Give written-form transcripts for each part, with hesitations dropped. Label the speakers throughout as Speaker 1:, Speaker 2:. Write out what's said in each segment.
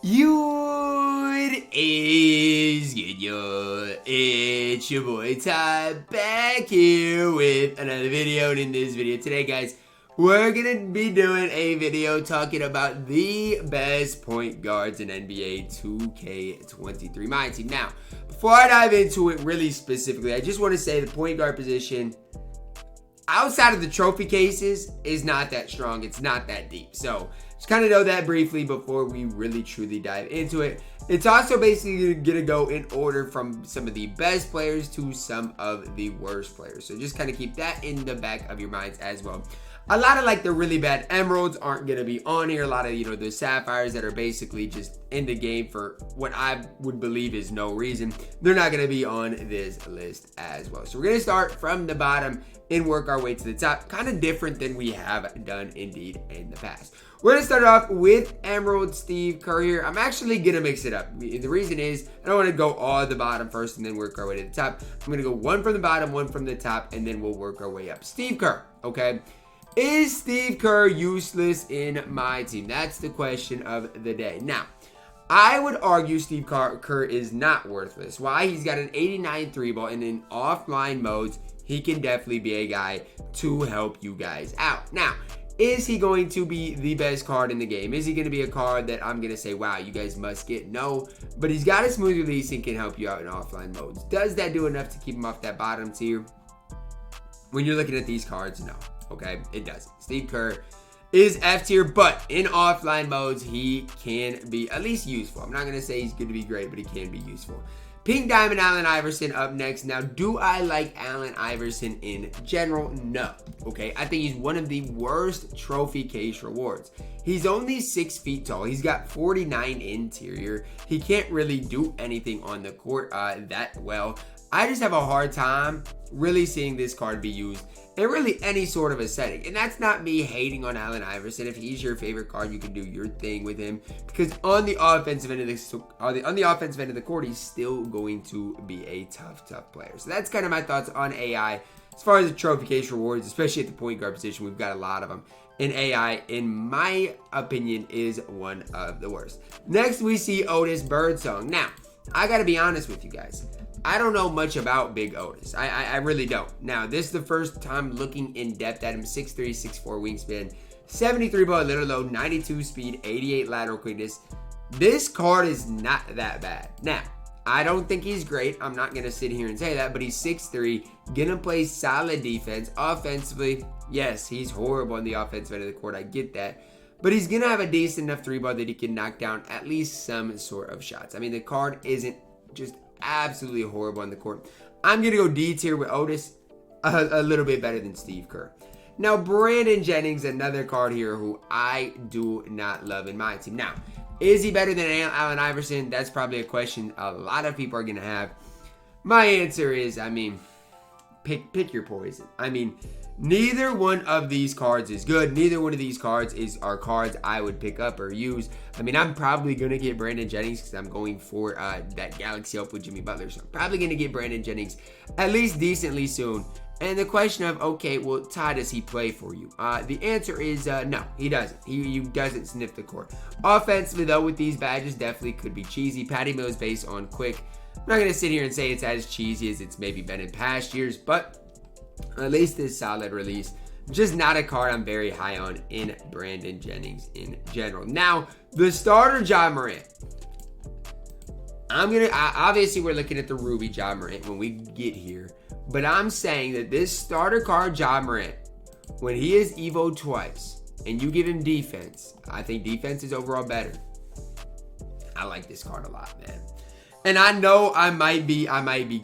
Speaker 1: What is good, y'all? It's your boy Ty back here with another video. And in this video today, guys, we're gonna be doing a video talking about the best point guards in NBA 2K23 MyTEAM. Now, before I dive into it really specifically, I just want to say the point guard position outside of the trophy cases is not that strong. It's not that deep. So just kind of know that briefly before we really truly dive into it. It's also basically gonna go in order from some of the best players to some of the worst players. So just kind of keep that in the back of your minds as well. A lot of like the really bad emeralds aren't gonna be on here. A lot of, the sapphires that are basically just in the game for what I would believe is no reason, they're not gonna be on this list as well. So we're gonna start from the bottom and work our way to the top, kind of different than we have done indeed in the past. We're gonna start off with Emerald Steve Kerr here. I'm actually gonna mix it up. The reason is I don't want to go all at the bottom first and then work our way to the top. I'm gonna go one from the bottom, one from the top, and then we'll work our way up. Steve Kerr, okay? Is Steve Kerr useless in my team? That's the question of the day. Now, I would argue Steve Kerr is not worthless. Why? He's got an 89 3 ball, and in offline modes, he can definitely be a guy to help you guys out. Now, is he going to be the best card in the game? Is he going to be a card that I'm going to say, wow, you guys must get? No, but he's got a smooth release and can help you out in offline modes. Does that do enough to keep him off that bottom tier? When you're looking at these cards, no. Okay, it doesn't. Steve Kerr is F tier, but in offline modes, he can be at least useful. I'm not going to say he's going to be great, but he can be useful. Pink Diamond Allen Iverson up next. Now, do I like Allen Iverson in general? No. Okay, I think he's one of the worst trophy case rewards. He's only 6 feet tall. He's got 49 interior. He can't really do anything on the court that well. I just have a hard time really seeing this card be used in really any sort of a setting. And that's not me hating on Allen Iverson. If he's your favorite card, you can do your thing with him. Because on the offensive end of the court, he's still going to be a tough player. So that's kind of my thoughts on AI. As far as the trophy case rewards, especially at the point guard position, we've got a lot of them. And AI, in my opinion, is one of the worst. Next, we see Otis Birdsong. Now, I got to be honest with you guys. I don't know much about Big Otis. I really don't. Now, this is the first time looking in depth at him. 6'3", 6'4 wingspan, 73 ball little low, 92 speed, 88 lateral quickness. This card is not that bad. Now, I don't think he's great. I'm not going to sit here and say that, but he's 6'3", gonna play solid defense. Offensively, yes, he's horrible on the offensive end of the court. I get that. But he's going to have a decent enough 3 ball that he can knock down at least some sort of shots. I mean, the card isn't just absolutely horrible on the court. I'm going to go D tier with Otis, a little bit better than Steve Kerr. Now, Brandon Jennings, another card here who I do not love in my team. Now, is he better than Allen Iverson? That's probably a question a lot of people are going to have. My answer is, pick your poison. Neither one of these cards is good. Neither one of these cards are cards I would pick up or use. I'm probably going to get Brandon Jennings because I'm going for that Galaxy Up with Jimmy Butler. So I'm probably going to get Brandon Jennings at least decently soon. And the question of, okay, well, Ty, does he play for you? The answer is no, he doesn't. He doesn't sniff the court. Offensively, though, with these badges, definitely could be cheesy. Patty Mills based on quick. I'm not going to sit here and say it's as cheesy as it's maybe been in past years, but at least this solid release. Just not a card I'm very high on in Brandon Jennings in general. Now, the starter Ja Morant. Obviously we're looking at the Ruby Ja Morant when we get here. But I'm saying that this starter card Ja Morant, when he is Evo twice and you give him defense, I think defense is overall better. I like this card a lot, man. And I know I might be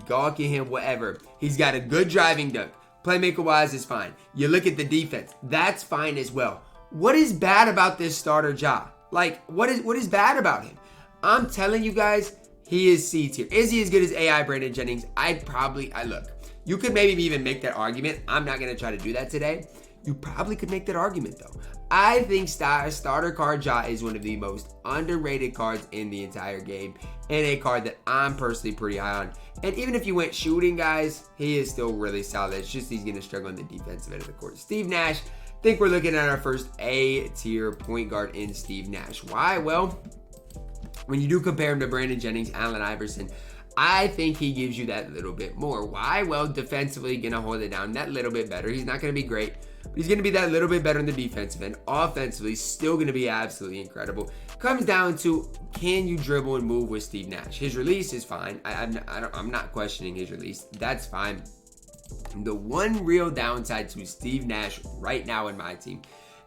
Speaker 1: gawking him, whatever. He's got a good driving dunk. Playmaker-wise is fine. You look at the defense. That's fine as well. What is bad about this starter Ja? What is bad about him? I'm telling you guys, he is C tier. Is he as good as AI Brandon Jennings? Look. You could maybe even make that argument. I'm not going to try to do that today. You probably could make that argument, though. I think starter card Ja is one of the most underrated cards in the entire game, and a card that I'm personally pretty high on. And even if you went shooting, guys, he is still really solid. It's just he's going to struggle on the defensive end of the court. Steve Nash, I think we're looking at our first A-tier point guard in Steve Nash. Why? Well, when you do compare him to Brandon Jennings, Allen Iverson, I think he gives you that little bit more. Why? Well, defensively, going to hold it down that little bit better. He's not going to be great, but he's going to be that little bit better on the defensive end. Offensively, still going to be absolutely incredible. Comes down to, can you dribble and move with Steve Nash? His release is fine. I'm not questioning his release. That's fine. The one real downside to Steve Nash right now in my team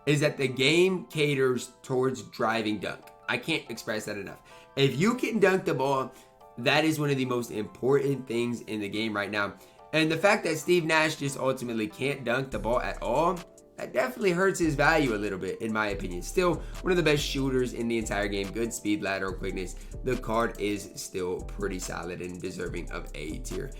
Speaker 1: is that the game caters towards driving dunk. I can't express that enough. If you can dunk the ball, that is one of the most important things in the game right now. And the fact that Steve Nash just ultimately can't dunk the ball at all, that definitely hurts his value a little bit, in my opinion. Still, one of the best shooters in the entire game. Good speed, lateral quickness. The card is still pretty solid and deserving of A tier.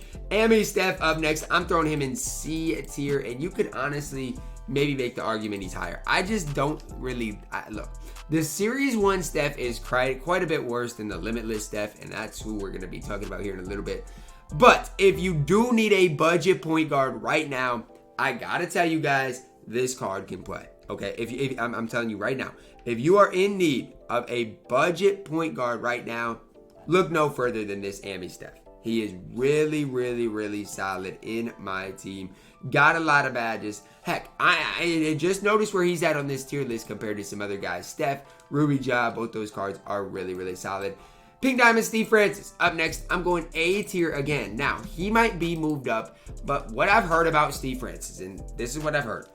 Speaker 1: Steph up next. I'm throwing him in C tier, and you could honestly maybe make the argument he's higher. I just don't really... Look, the Series 1 Steph is quite a bit worse than the Limitless Steph, and that's who we're going to be talking about here in a little bit. But if you do need a budget point guard right now, I got to tell you guys, this card can play. Okay, I'm telling you right now, if you are in need of a budget point guard right now, look no further than this Steph. He is really, really, really solid in my team. Got a lot of badges. Heck, I just noticed where he's at on this tier list compared to some other guys. Steph, Ruby Ja, both those cards are really, really solid. Pink Diamond, Steve Francis. Up next, I'm going A tier again. Now, he might be moved up, but what I've heard about Steve Francis, and this is what I've heard.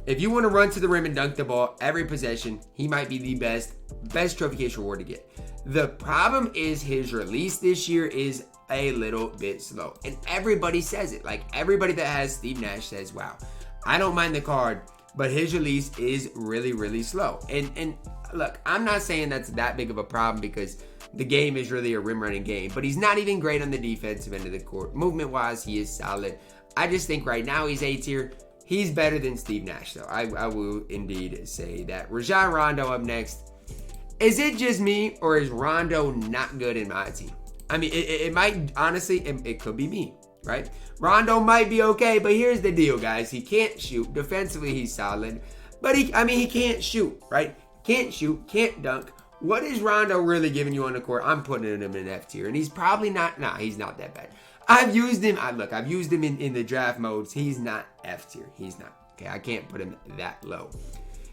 Speaker 1: If you want to run to the rim and dunk the ball every possession, he might be the best trophy case reward to get. The problem is his release this year is a little bit slow. And everybody says it. Like, everybody that has Steve Nash says, wow, I don't mind the card, but his release is really, really slow. And look, I'm not saying that's that big of a problem because the game is really a rim running game, but he's not even great on the defensive end of the court. Movement wise, he is solid. I just think right now he's A tier. He's better than Steve Nash, though. I will indeed say that. Rajon Rondo up next. Is it just me, or is Rondo not good in my team? I mean, it might, honestly, it could be me, right? Rondo might be okay, but here's the deal, guys. He can't shoot. Defensively, he's solid. But he can't shoot, right? Can't shoot, can't dunk. What is Rondo really giving you on the court? I'm putting him in F tier, and he's probably not, he's not that bad. I've used him in the draft modes. He's not F tier. He's not. Okay, I can't put him that low.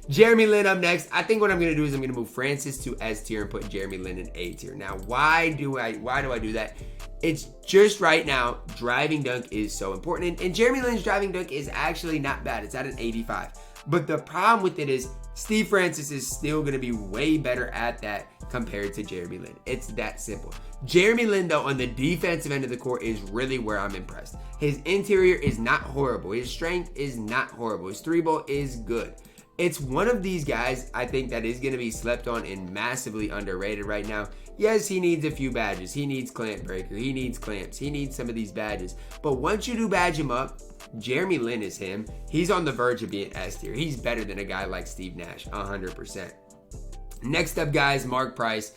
Speaker 1: Jeremy Lin up next. I think what I'm going to do is I'm going to move Francis to S tier and put Jeremy Lin in A tier. Now, why do I do that? It's just right now, driving dunk is so important. And Jeremy Lin's driving dunk is actually not bad. It's at an 85. But the problem with it is Steve Francis is still going to be way better at that compared to Jeremy Lin. It's that simple. Jeremy Lin, though, on the defensive end of the court is really where I'm impressed. His interior is not horrible. His strength is not horrible. His three ball is good. It's one of these guys, I think, that is going to be slept on and massively underrated right now. Yes, he needs a few badges. He needs clamp breaker. He needs clamps. He needs some of these badges. But once you do badge him up, Jeremy Lin is him. He's on the verge of being S tier. He's better than a guy like Steve Nash, 100%. Next up, guys, Mark Price.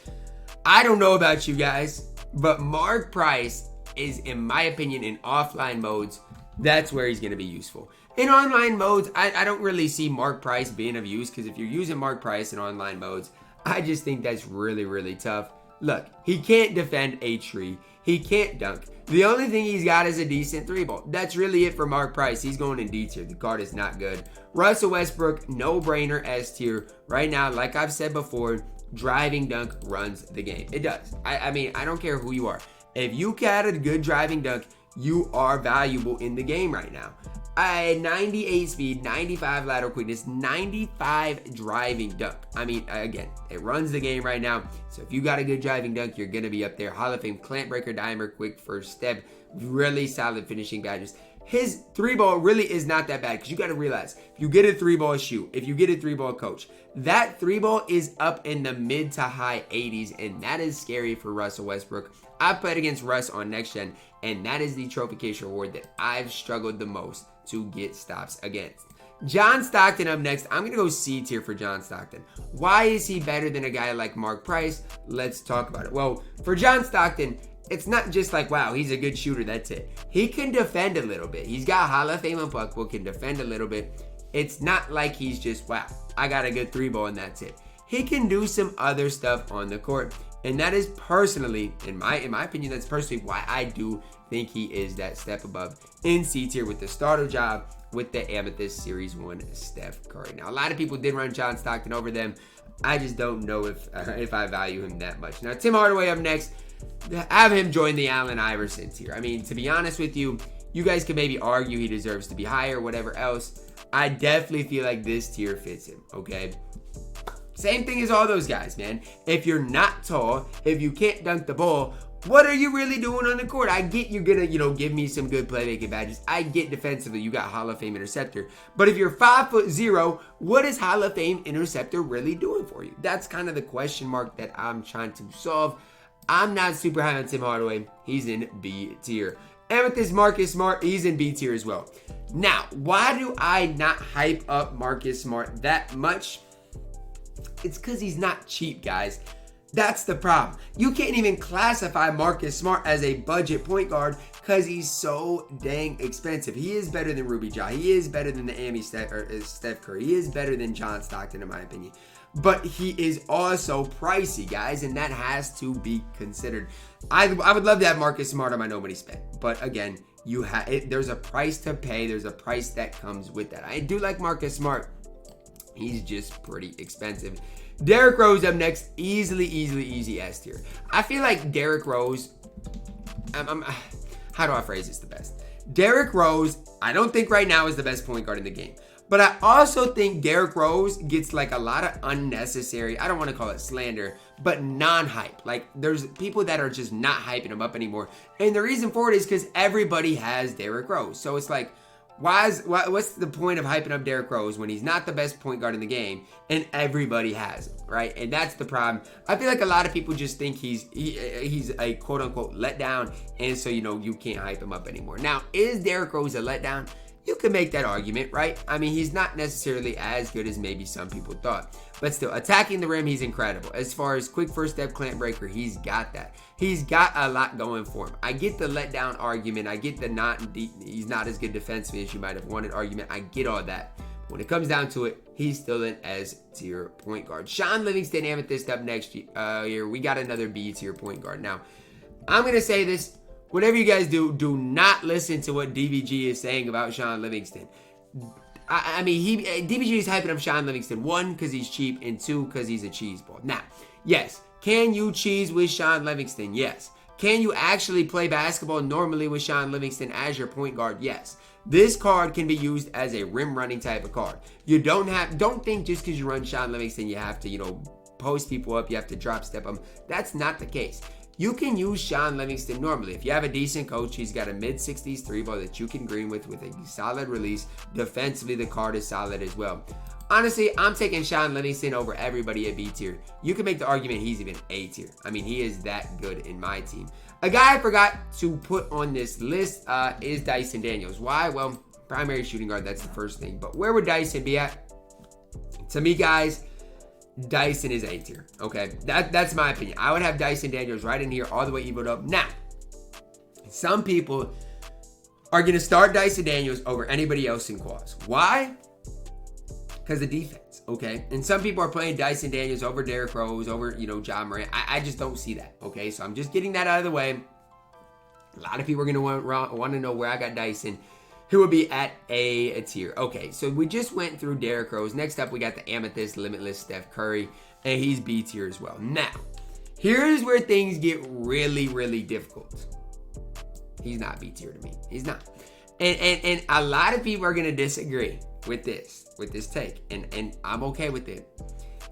Speaker 1: I don't know about you guys, but Mark Price is, in my opinion, in offline modes, that's where he's going to be useful. In online modes, I don't really see Mark Price being of use, because if you're using Mark Price in online modes, I just think that's really, really tough. Look, he can't defend a tree. He can't dunk. The only thing he's got is a decent three ball. That's really it for Mark Price. He's going in D tier. The card is not good. Russell Westbrook, no brainer, S tier. Right now, like I've said before, driving dunk runs the game. It does. I mean, I don't care who you are. If you got a good driving dunk, you are valuable in the game right now. 98 speed, 95 lateral quickness, 95 driving dunk. I mean, again, it runs the game right now. So if you got a good driving dunk, you're going to be up there. Hall of Fame, clamp breaker, dimer, quick first step, really solid finishing badges. His three ball really is not that bad, because you got to realize, if you get a three ball shoot, if you get a three ball coach, that three ball is up in the mid to high 80s, and that is scary for Russell Westbrook. I played against Russ on Next Gen, and that is the trophy case reward that I've struggled the most to get stops against. John Stockton up next. I'm going to go C tier for John Stockton. Why is he better than a guy like Mark Price? Let's talk about it. Well, for John Stockton, it's not just like, wow, he's a good shooter, that's it. He can defend a little bit. He's got Hall of Fame unpuckable, can defend a little bit. It's not like he's just, wow, I got a good three ball and that's it. He can do some other stuff on the court. And that is personally, in my opinion, that's personally why I do think he is that step above in C tier with the starter job with the Amethyst Series 1 Steph Curry. Now, a lot of people did run John Stockton over them. I just don't know if I value him that much. Now, Tim Hardaway up next. Have him join the Allen Iverson tier. I mean, to be honest with you, you guys can maybe argue he deserves to be higher, whatever else. I definitely feel like this tier fits him, okay? Same thing as all those guys, man. If you're not tall, if you can't dunk the ball, what are you really doing on the court? I get you're gonna, give me some good playmaking badges. I get defensively, you got Hall of Fame interceptor. But if you're 5'0", what is Hall of Fame interceptor really doing for you? That's kind of the question mark that I'm trying to solve. I'm not super high on Tim Hardaway. He's in B tier. Amethyst Marcus Smart, he's in B tier as well. Now, why do I not hype up Marcus Smart that much? It's because he's not cheap, guys. That's the problem. You can't even classify Marcus Smart as a budget point guard because he's so dang expensive. He is better than Ruby Ja. He is better than the Steph Curry. He is better than John Stockton, in my opinion. But he is also pricey, guys, and that has to be considered. I would love to have Marcus Smart on my nobody spent, but again, there's a price to pay. There's a price that comes with that. I do like Marcus Smart. He's just pretty expensive. Derrick Rose up next. Easy S tier. I feel like Derrick Rose, how do I phrase this the best? Derrick Rose, I don't think right now is the best point guard in the game. But I also think Derrick Rose gets like a lot of unnecessary, I don't want to call it slander, but non-hype. Like there's people that are just not hyping him up anymore. And the reason for it is because everybody has Derrick Rose. So it's like, what's the point of hyping up Derrick Rose when he's not the best point guard in the game and everybody has him, right? And that's the problem. I feel like a lot of people just think he's a quote unquote letdown, and so you can't hype him up anymore. Now, is Derrick Rose a letdown? You can make that argument, right? I mean, he's not necessarily as good as maybe some people thought. But still, attacking the rim, he's incredible. As far as quick first step clamp breaker, he's got that. He's got a lot going for him. I get the letdown argument. I get the he's not as good defensively as you might have wanted argument. I get all that. When it comes down to it, he's still an S tier point guard. Sean Livingston, Amethyst up next year. We got another B tier point guard. Now, I'm going to say this. Whatever you guys do not listen to what DVG is saying about Sean Livingston. I mean, DVG is hyping up Sean Livingston, 1, because he's cheap, and 2, because he's a cheese ball. Now, yes, can you cheese with Sean Livingston? Yes. Can you actually play basketball normally with Sean Livingston as your point guard? Yes. This card can be used as a rim running type of card. You don't think just because you run Sean Livingston, you have to, post people up, you have to drop step them. That's not the case. You can use Sean Livingston normally. If you have a decent coach, he's got a mid-60s 3-ball that you can green with a solid release. Defensively, the card is solid as well. Honestly, I'm taking Sean Livingston over everybody at B tier. You can make the argument he's even A tier. I mean, he is that good in my team. A guy I forgot to put on this list is Dyson Daniels. Why? Well, primary shooting guard, that's the first thing. But where would Dyson be at? To me, guys, Dyson is A tier. Okay, that's my opinion. I would have Dyson Daniels right in here, all the way evoed up. Now, some people are going to start Dyson Daniels over anybody else in quads. Why? Because of defense, okay? And some people are playing Dyson Daniels over Derrick Rose, over, Ja Morant. I just don't see that, okay? So I'm just getting that out of the way. A lot of people are going to want to know where I got Dyson. Who would be at A tier. Okay, so we just went through Derrick Rose. Next up, we got the Amethyst Limitless Steph Curry, and he's B tier as well. Now, here's where things get really difficult. He's not B tier to me. He's not. And a lot of people are going to disagree with this take, and I'm okay with it.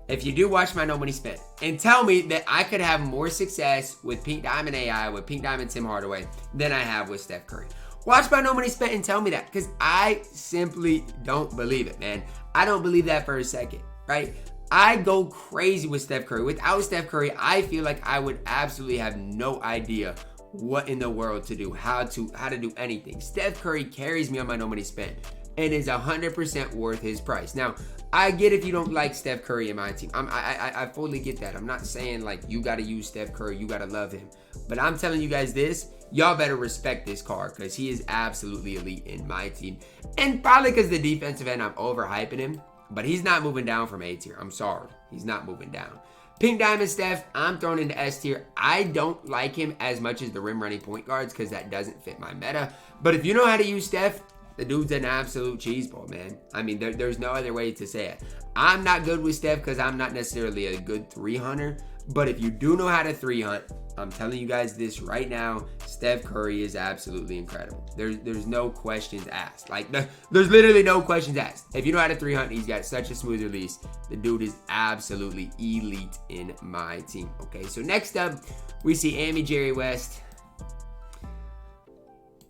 Speaker 1: If you do watch my No Money Spent and tell me that I could have more success with Pink Diamond AI, with Pink Diamond Tim Hardaway, than I have with Steph Curry. Watch my No Money Spent and tell me that, because I simply don't believe it, man. I don't believe that for a second, right? I go crazy with Steph Curry. Without Steph Curry, I feel like I would absolutely have no idea what in the world to do, how to do anything. Steph Curry carries me on my No Money Spent and is 100% worth his price. Now, I get if you don't like Steph Curry in my team. I fully get that. I'm not saying like you got to use Steph Curry, you got to love him. But I'm telling you guys this, y'all better respect this card because he is absolutely elite in my team. And probably because the defensive end, I'm overhyping him. But he's not moving down from A tier. I'm sorry. He's not moving down. Pink Diamond Steph, I'm thrown into S tier. I don't like him as much as the rim running point guards because that doesn't fit my meta. But if you know how to use Steph, the dude's an absolute cheeseball, man. I mean, there's no other way to say it. I'm not good with Steph because I'm not necessarily a good 3-hunter. But if you do know how to 3-hunt, I'm telling you guys this right now, Steph Curry is absolutely incredible. There's no questions asked. Like, there's literally no questions asked. If you know how to 3-hunt, he's got such a smooth release. The dude is absolutely elite in my team. Okay, so next up, we see Jerry West.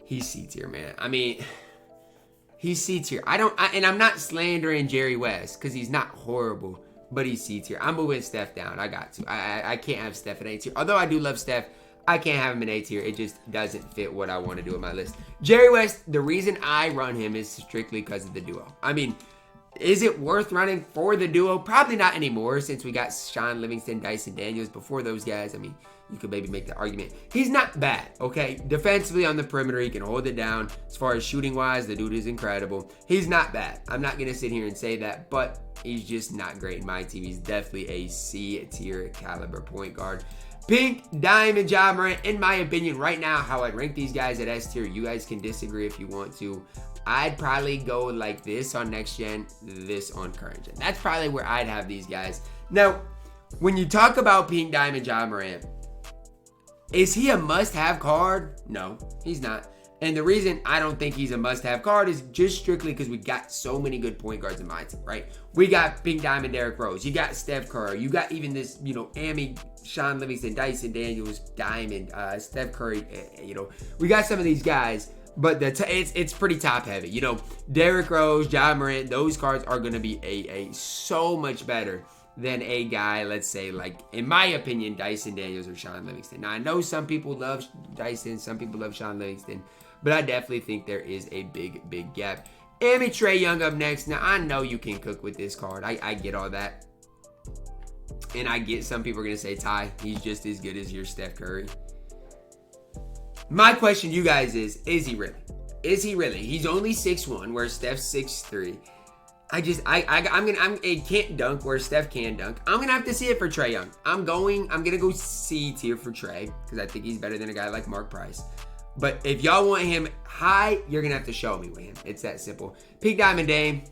Speaker 1: He's C tier, man. I mean, he's C tier. And I'm not slandering Jerry West because he's not horrible. But he's C tier. I'm moving Steph down. I got to. I can't have Steph in A tier. Although I do love Steph, I can't have him in A tier. It just doesn't fit what I want to do in my list. Jerry West, the reason I run him is strictly because of the duo. I mean, is it worth running for the duo? Probably not anymore since we got Sean Livingston, Dyson Daniels. Before those guys, I mean, you could maybe make the argument. He's not bad, okay? Defensively on the perimeter, he can hold it down. As far as shooting-wise, the dude is incredible. He's not bad. I'm not going to sit here and say that, but he's just not great in my team. He's definitely a C-tier caliber point guard. Pink Diamond Ja Morant, in my opinion, right now, how I'd rank these guys at S tier, you guys can disagree if you want to. I'd probably go like this on next gen, this on current gen. That's probably where I'd have these guys. Now, when you talk about Pink Diamond Ja Morant, is he a must-have card? No, he's not. And the reason I don't think he's a must-have card is just strictly because we got so many good point guards in my team, right? We got Pink Diamond Derrick Rose. You got Steph Curry. You got even this, Sean Livingston, Dyson Daniels, Diamond, Steph Curry. We got some of these guys, but it's pretty top-heavy. Derrick Rose, Ja Morant, those cards are going to be a so much better than a guy, let's say, like, in my opinion, Dyson Daniels or Sean Livingston. Now, I know some people love Dyson, some people love Sean Livingston, but I definitely think there is a big gap. Trae Young up next. Now, I know you can cook with this card. I get all that. And I get some people are going to say, Ty, he's just as good as your Steph Curry. My question to you guys is he really? Is he really? He's only 6'1", where Steph's 6'3". It can't dunk where Steph can dunk. I'm gonna have to see it for Trae Young. I'm gonna go C tier for Trae because I think he's better than a guy like Mark Price. But if y'all want him high, you're gonna have to show me with him. It's that simple. Pink Diamond Dame.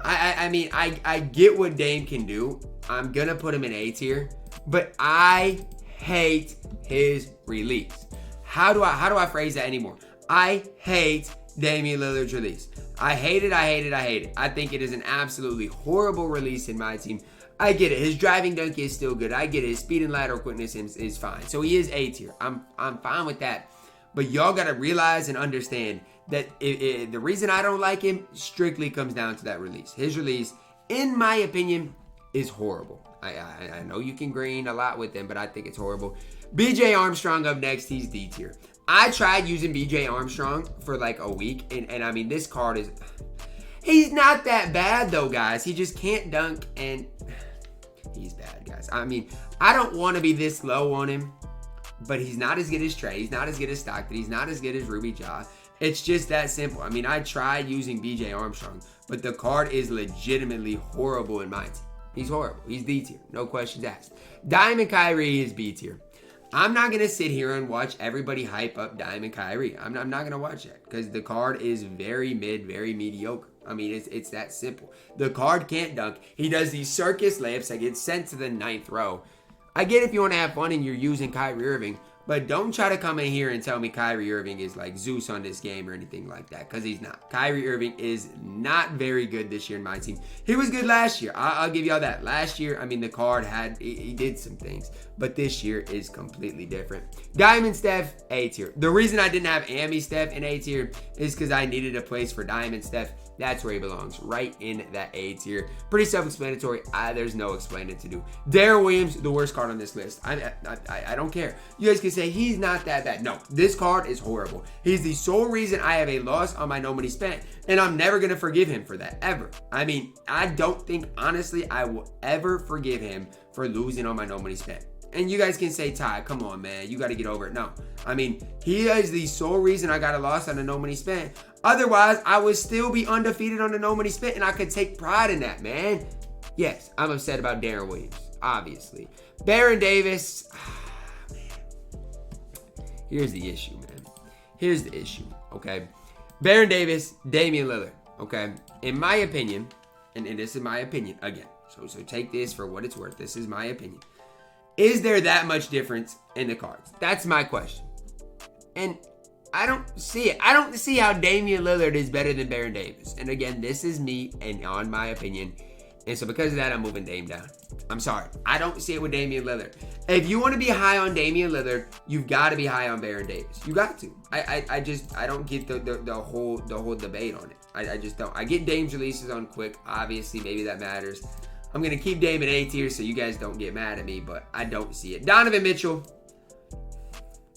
Speaker 1: I get what Dame can do. I'm gonna put him in A tier, but I hate his release. How do I phrase that anymore? I hate Damian Lillard's release. I hate it. I think it is an absolutely horrible release in my team. I get it. His driving dunk is still good. I get it. His speed and lateral quickness is fine. So he is A tier. I'm fine with that. But y'all got to realize and understand that the reason I don't like him strictly comes down to that release. His release, in my opinion, is horrible. I know you can green a lot with him, but I think it's horrible. BJ Armstrong up next. He's D tier. I tried using BJ Armstrong for like a week, and I mean, this card is... He's not that bad, though, guys. He just can't dunk, and he's bad, guys. I mean, I don't want to be this low on him, but he's not as good as Trae. He's not as good as Stockton. He's not as good as Ruby Ja. It's just that simple. I mean, I tried using BJ Armstrong, but the card is legitimately horrible in my team. He's horrible. He's D tier. No questions asked. Diamond Kyrie is B tier. I'm not going to sit here and watch everybody hype up Diamond Kyrie. I'm not going to watch that because the card is very mid, very mediocre. I mean, it's that simple. The card can't dunk. He does these circus layups that get sent to the 9th row. I get if you want to have fun and you're using Kyrie Irving, but don't try to come in here and tell me Kyrie Irving is like Zeus on this game or anything like that, because he's not. Kyrie Irving is not very good this year in my team. He was good last year. I'll give y'all that. Last year, I mean, the card he did some things, but this year is completely different. Diamond Steph, A tier. The reason I didn't have Amy Steph in A tier is because I needed a place for Diamond Steph. That's where he belongs, right in that A tier. Pretty self-explanatory. There's no explaining to do. Darren Williams, the worst card on this list. I don't care. You guys can say he's not that bad. No, this card is horrible. He's the sole reason I have a loss on my no money spent, and I'm never going to forgive him for that, ever. I mean, I don't think, honestly, I will ever forgive him for losing on my no money spent. And you guys can say, Ty, come on, man. You got to get over it. No. I mean, he is the sole reason I got a loss on the no money spent. Otherwise, I would still be undefeated on the no money spent, and I could take pride in that, man. Yes, I'm upset about Darren Williams, obviously. Baron Davis, here's the issue, man. Here's the issue, okay? Baron Davis, Damian Lillard, okay? In my opinion, and this is my opinion, again, so take this for what it's worth. This is my opinion. Is there that much difference in the cards? That's my question. And I don't see it. I don't see how Damian Lillard is better than Baron Davis. And again, this is me and on my opinion. And so because of that, I'm moving Dame down. I'm sorry. I don't see it with Damian Lillard. If you want to be high on Damian Lillard, you've got to be high on Baron Davis. You got to. I don't get the whole debate on it. I just don't. I get Dame's releases on quick. Obviously, maybe that matters. I'm going to keep Dame in A tier so you guys don't get mad at me, but I don't see it. Donovan Mitchell.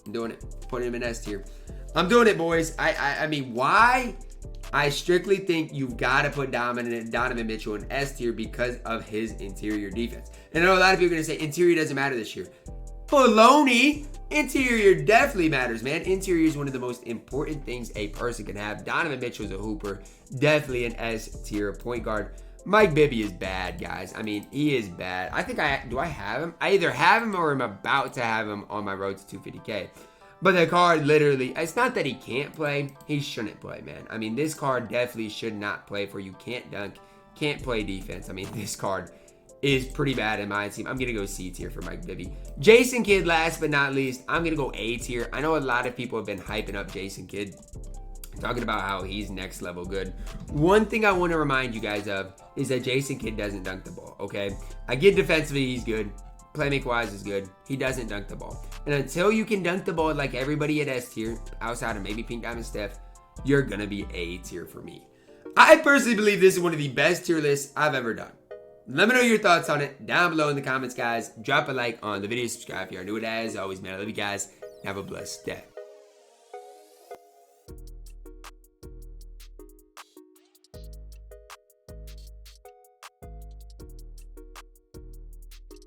Speaker 1: I'm doing it. Putting him in S tier. I'm doing it, boys. I mean, why? I strictly think you've got to put Donovan Mitchell in S tier because of his interior defense. And I know a lot of people are going to say interior doesn't matter this year. Baloney. Interior definitely matters, man. Interior is one of the most important things a person can have. Donovan Mitchell is a hooper. Definitely an S tier point guard. Mike Bibby is bad, guys. I mean, he is bad. I think do I have him? I either have him or I'm about to have him on my road to 250K. But the card literally, it's not that he can't play. He shouldn't play, man. I mean, this card definitely should not play for you. Can't dunk, can't play defense. I mean, this card is pretty bad in my team. I'm going to go C tier for Mike Bibby. Jason Kidd, last but not least, I'm going to go A tier. I know a lot of people have been hyping up Jason Kidd, talking about how he's next level good. One thing I want to remind you guys of is that Jason Kidd doesn't dunk the ball, okay? I get defensively, he's good. Playmaker-wise is good. He doesn't dunk the ball. And until you can dunk the ball like everybody at S tier, outside of maybe Pink Diamond Steph, you're going to be A tier for me. I personally believe this is one of the best tier lists I've ever done. Let me know your thoughts on it down below in the comments, guys. Drop a like on the video, subscribe if you are new. As always, man, I love you guys. Have a blessed day.